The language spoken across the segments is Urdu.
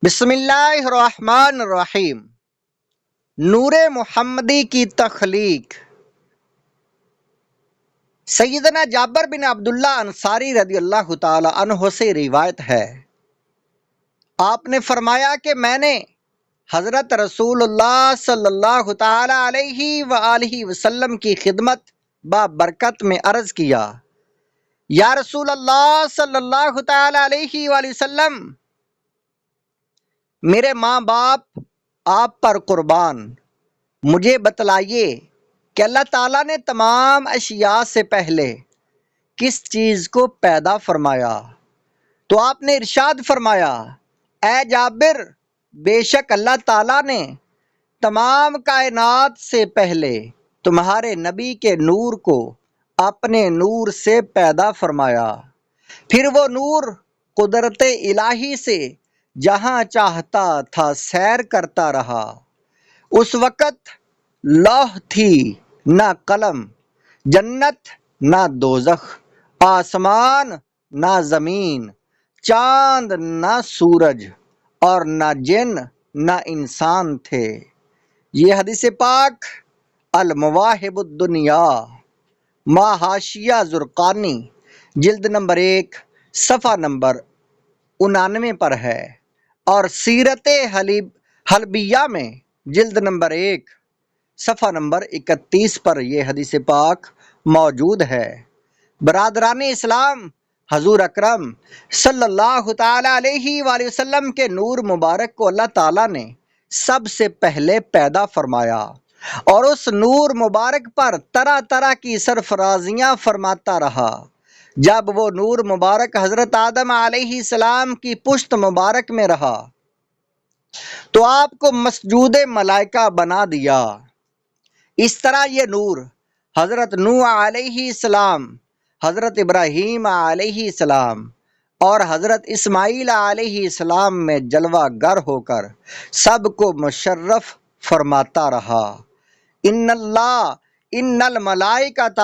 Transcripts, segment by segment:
بسم اللہ الرحمن الرحیم۔ نور محمدی کی تخلیق۔ سیدنا جابر بن عبداللہ انصاری رضی اللہ تعالی عنہ سے روایت ہے، آپ نے فرمایا کہ میں نے حضرت رسول اللہ صلی اللہ تعالی علیہ وآلہ وسلم کی خدمت بابرکت میں عرض کیا، یا رسول اللہ صلی اللہ تعالی علیہ وآلہ وسلم، میرے ماں باپ آپ پر قربان، مجھے بتلائیے کہ اللہ تعالیٰ نے تمام اشیاء سے پہلے کس چیز کو پیدا فرمایا؟ تو آپ نے ارشاد فرمایا، اے جابر، بے شک اللہ تعالیٰ نے تمام کائنات سے پہلے تمہارے نبی کے نور کو اپنے نور سے پیدا فرمایا، پھر وہ نور قدرت الہی سے جہاں چاہتا تھا سیر کرتا رہا۔ اس وقت لوح تھی نہ قلم، جنت نہ دوزخ، آسمان نہ زمین، چاند نہ سورج، اور نہ جن نہ انسان تھے۔ یہ حدیث پاک المواہب الدنیا ما حاشیہ زرقانی جلد نمبر 1 صفحہ نمبر 99 پر ہے، اور سیرت حلبیہ میں جلد نمبر 1 صفحہ نمبر 31 پر یہ حدیث پاک موجود ہے۔ برادران اسلام، حضور اکرم صلی اللہ تعالی علیہ وآلہ وسلم کے نور مبارک کو اللہ تعالیٰ نے سب سے پہلے پیدا فرمایا، اور اس نور مبارک پر طرح طرح کی سرفرازیاں فرماتا رہا۔ جب وہ نور مبارک حضرت آدم علیہ السلام کی پشت مبارک میں رہا تو آپ کو مسجود ملائکہ بنا دیا۔ اس طرح یہ نور حضرت نوح علیہ السلام، حضرت ابراہیم علیہ السلام اور حضرت اسماعیل علیہ السلام میں جلوہ گر ہو کر سب کو مشرف فرماتا رہا۔ ان الملائکۃ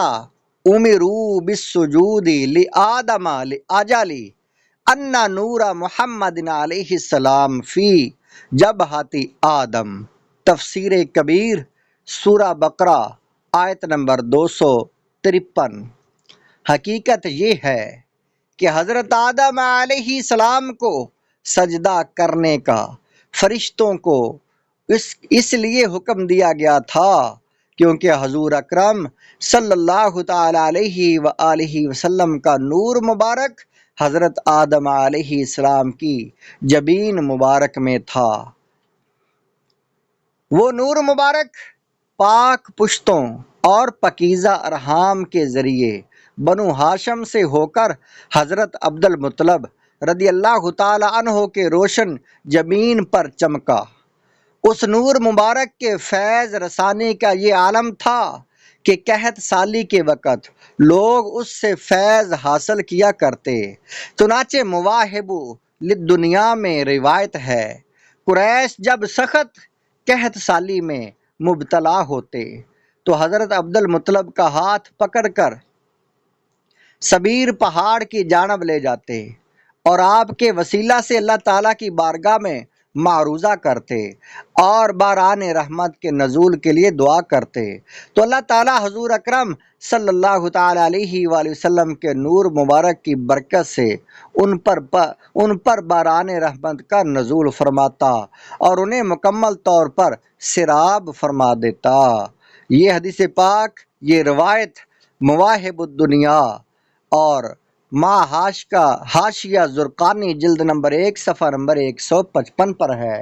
امروا بالسجود لآدم لأجل ان نور محمد علیہ السلام فی جبہۃ آدم۔ تفسیر کبیر سورہ بقرہ آیت نمبر 253۔ حقیقت یہ ہے کہ حضرت آدم علیہ السلام کو سجدہ کرنے کا فرشتوں کو اس لیے حکم دیا گیا تھا کیونکہ حضور اکرم صلی اللہ تعالی علیہ وآلہ وسلم کا نور مبارک حضرت آدم علیہ السلام کی جبین مبارک میں تھا۔ وہ نور مبارک پاک پشتوں اور پاکیزہ ارحام کے ذریعے بنو ہاشم سے ہو کر حضرت عبد المطلب رضی اللہ تعالی عنہ کے روشن جبین پر چمکا۔ اس نور مبارک کے فیض رسانی کا یہ عالم تھا کہ قحط سالی کے وقت لوگ اس سے فیض حاصل کیا کرتے۔ چنانچہ مواہب للدنیا میں روایت ہے، قریش جب سخت قحط سالی میں مبتلا ہوتے تو حضرت عبد المطلب کا ہاتھ پکڑ کر سبیر پہاڑ کی جانب لے جاتے اور آپ کے وسیلہ سے اللہ تعالیٰ کی بارگاہ میں معروضہ کرتے اور باران رحمت کے نزول کے لیے دعا کرتے، تو اللہ تعالیٰ حضور اکرم صلی اللہ تعالی علیہ وآلہ وسلم کے نور مبارک کی برکت سے ان پر باران رحمت کا نزول فرماتا اور انہیں مکمل طور پر سیراب فرما دیتا۔ یہ حدیث پاک، یہ روایت مواہب الدنیا اور ما حاشیہ زرقانی جلد نمبر 1 صفحہ نمبر 155 پر ہے۔